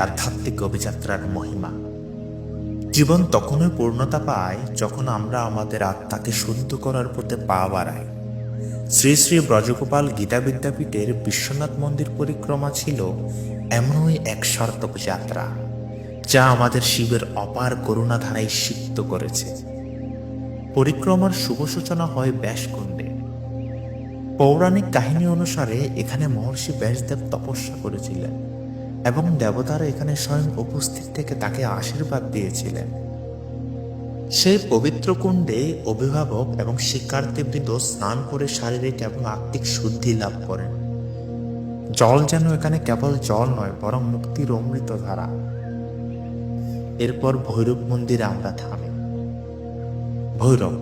আধ্যাত্মিক অভিযাত্রার মহিমা। জীবন তখনই পূর্ণতা পায় যখন আমরা আমাদের আত্মাকে শুদ্ধ করার পথে পা বাড়াই। শ্রী শ্রী ব্রজগোপাল গীতা বিদ্যাপীঠের বিশ্বনাথ মন্দির পরিক্রমা ছিল এমনই এক সার্থক যাত্রা, যা আমাদের শিবের অপার করুণা ধারায় সিক্ত করেছে। পরিক্রমার শুভ সূচনা হয় ব্যাসকুণ্ডে। পৌরাণিক কাহিনী অনুসারে এখানে মহর্ষি ব্যাসদেব তপস্যা করেছিলেন এবং দেবতারা এখানে স্বয়ং উপস্থিত থেকে তাকে আশীর্বাদ দিয়েছিলেন। সেই পবিত্র কুণ্ডে অভিভাবক এবং শিক্ষার্থীবৃন্দ স্নান করে শারীরিক এবং আত্মিক শুদ্ধি লাভ করেন। জল যেন এখানে কেবল জল নয়, বরং মুক্তির অমৃত ধারা। এরপর ভৈরব মন্দিরে আমরা থামি। ভৈরব,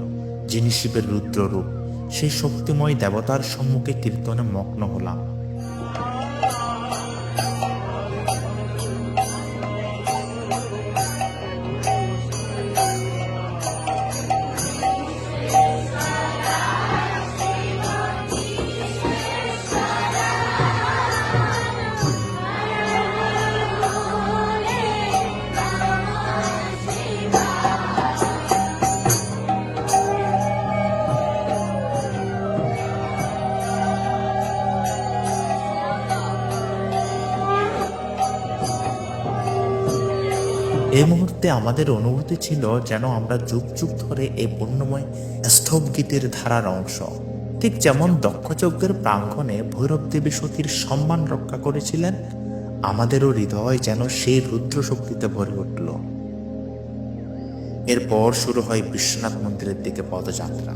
যিনি শিবের রুদ্ররূপ, সেই শক্তিময় দেবতার সম্মুখে কীর্তনে মগ্ন হলাম। এই মুহূর্তে আমাদের অনুভূতি ছিল যেন আমরা যুগ যুগ ধরে এই বর্ণময় স্তব গীতের ধারার অংশ। ঠিক যেমন দক্ষযজ্ঞের প্রাঙ্গণে ভৈরব দেবী সতীর সম্মান রক্ষা করেছিলেন, আমাদেরও হৃদয় যেন সেই রুদ্র শক্তিতে ভরে উঠল। এরপর শুরু হয় বিশ্বনাথ মন্দিরের দিকে পদযাত্রা।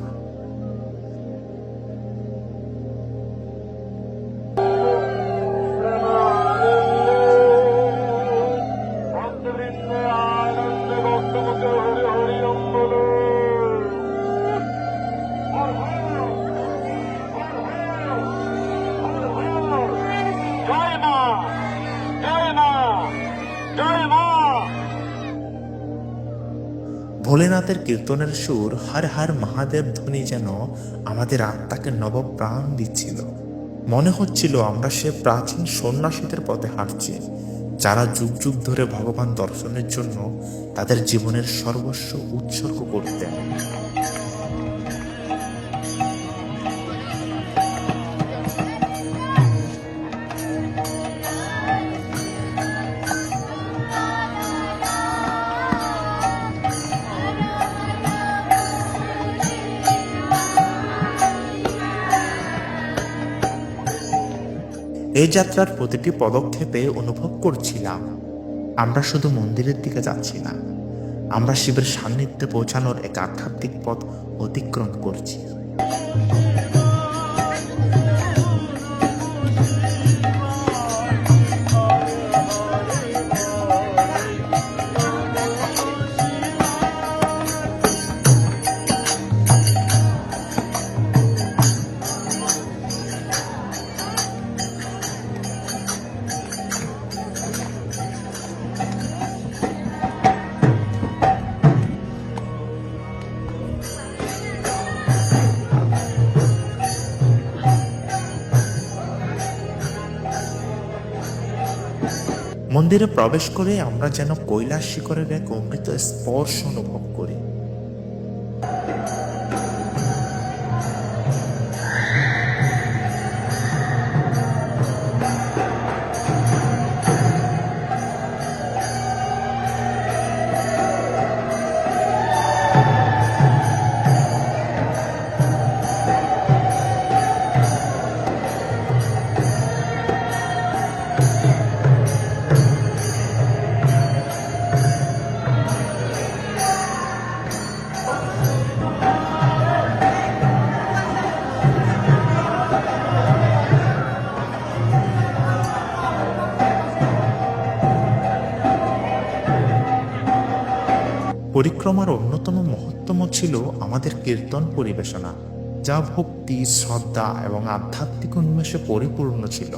ভোলেনাথের কীর্তনের সুর, হর হর মহাদেব ধ্বনি যেন আমাদের আত্মাকে নবপ্রাণ দিচ্ছিল। মনে হচ্ছিল আমরা সে প্রাচীন সন্ন্যাসীদের পথে হাঁটছি, যারা যুগ যুগ ধরে ভগবান দর্শনের জন্য তাদের জীবনের সর্বস্ব উৎসর্গ করতেন। এই যাত্রার প্রতিটি পদক্ষেপে অনুভব করছিলাম আমরা শুধু মন্দিরের দিকে যাচ্ছি না, আমরা শিবের সান্নিধ্যে পৌঁছানোর এক আধ্যাত্মিক পথ অতিক্রম করছি। মন্দিরে প্রবেশ করে আমরা যেন কৈলাস শিখরের এক অমৃত স্পর্শ অনুভব করি। পরিক্রমার অন্যতম মহত্তম ছিল আমাদের কীর্তন পরিবেশনা, যা ভক্তি, শ্রদ্ধা এবং আধ্যাত্মিক উন্মেষে পরিপূর্ণ ছিল।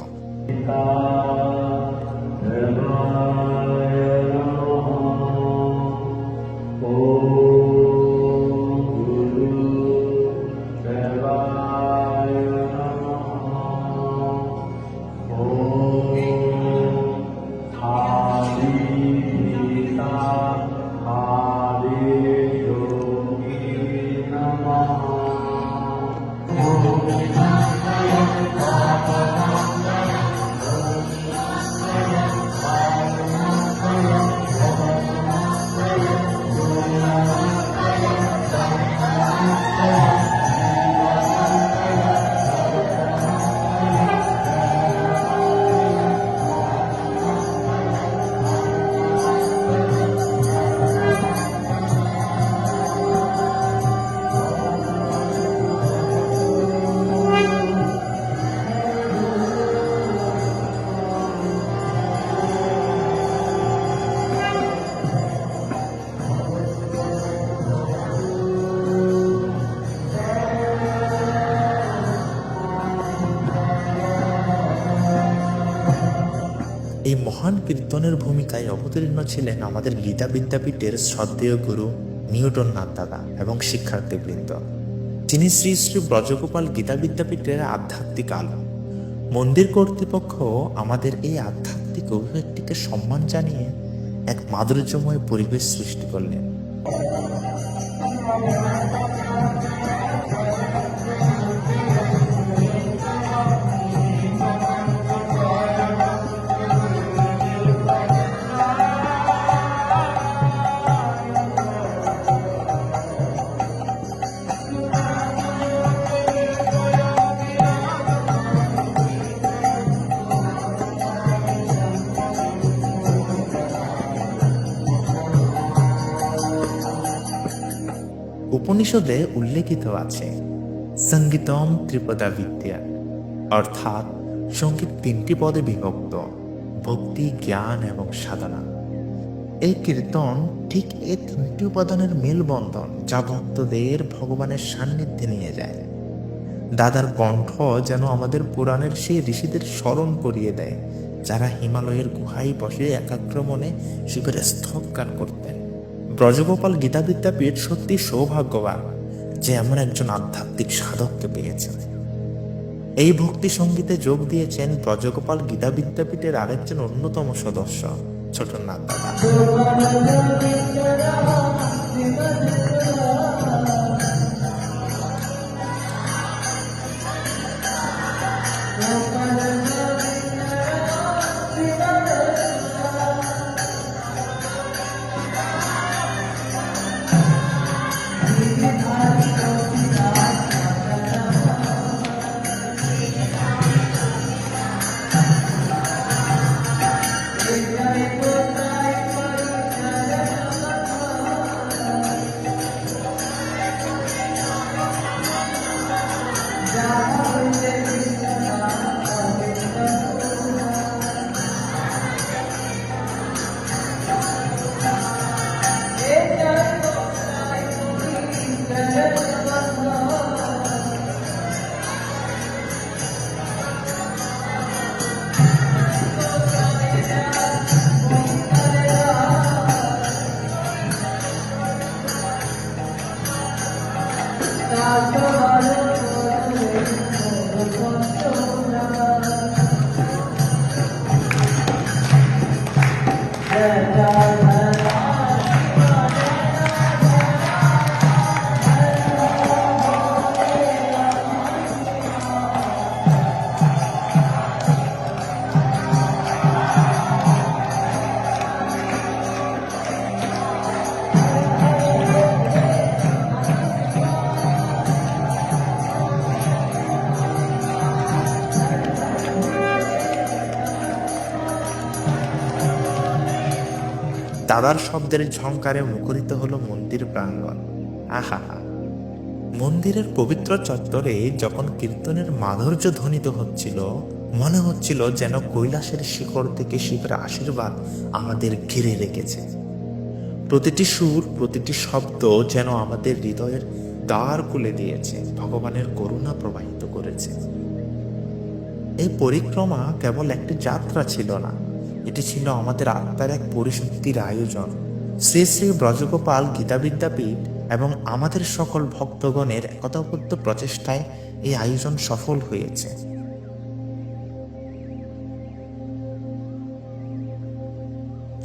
এই মহান কীর্তনের ভূমিকায় অবতীর্ণ ছিলেন আমাদের গীতা বিদ্যাপীঠের শ্রদ্ধেয় গুরু নিউটন নাথ দাদা এবং শিক্ষার্থীবৃন্দ। তিনি শ্রী শ্রী ব্রজগোপাল গীতা বিদ্যাপীঠের আধ্যাত্মিক আলো। মন্দির কর্তৃপক্ষ আমাদের এই আধ্যাত্মিক অভিব্যক্তিকে সম্মান জানিয়ে এক মাধুর্যময় পরিবেশ সৃষ্টি করলেন। উপনিষদে উল্লেখিত আছে সঙ্গীতম ত্রিপদা বিদ্যা, অর্থাৎ সঙ্গীত তিনটি পদে বিভক্ত: ভক্তি, জ্ঞান এবং সাধনা। এই কীর্তন ঠিক এই তিনটি উপাদানের মেলবন্ধন, যা ভক্তদের ভগবানের সান্নিধ্যে নিয়ে যায়। দাদার কণ্ঠ যেন আমাদের পুরাণের সেই ঋষিদের স্মরণ করিয়ে দেয়, যারা হিমালয়ের গুহায় বসে একাগ্র মনে শিবের স্তব গান করতেন। ব্রজগোপাল গীতা বিদ্যাপীঠ সত্যি সৌভাগ্যবান যে এমন একজন আধ্যাত্মিক সাধককে পেয়েছেন। এই ভক্তি সঙ্গীতে যোগ দিয়েছেন ব্রজগোপাল গীতা বিদ্যাপীঠের আরেকজন অন্যতম সদস্য ছোটন নাথ দাদা। দাদার শব্দের ঝংকারে মুখরিত হলো মন্দির প্রাঙ্গণ। আহা, মন্দিরের পবিত্র চত্বরে যখন কীর্তনের মাধুর্য ধ্বনিত হচ্ছিল, মনে হচ্ছিল যেন কৈলাসের শিখর থেকে শিবের আশীর্বাদ আমাদের ঘিরে রেখেছে। প্রতিটি সুর, প্রতিটি শব্দ যেন আমাদের হৃদয়ের দ্বার খুলে দিয়েছে, ভগবানের করুণা প্রবাহিত করেছে। এই পরিক্রমা কেবল একটি যাত্রা ছিল না, এটি ছিল আমাদের আত্মার এক পরিশুদ্ধির আয়োজন। শ্রী শ্রী ব্রজগোপাল গীতা বিদ্যাপীঠ এবং আমাদের সকল ভক্তগণের একতাবদ্ধ প্রচেষ্টায় এই আয়োজন সফল হয়েছে।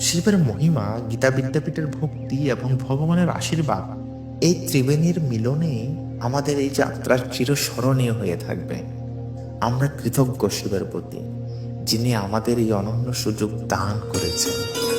শিবের মহিমা, গীতা বিদ্যাপীঠের ভক্তি এবং ভগবানের আশীর্বাদ এই ত্রিবেণীর মিলনেই আমাদের এই যাত্রা চিরস্মরণীয় হয়ে থাকবে। আমরা কৃতজ্ঞ শিবের প্রতি, যিনি আমাদের এই অনন্য সুযোগ দান করেছেন।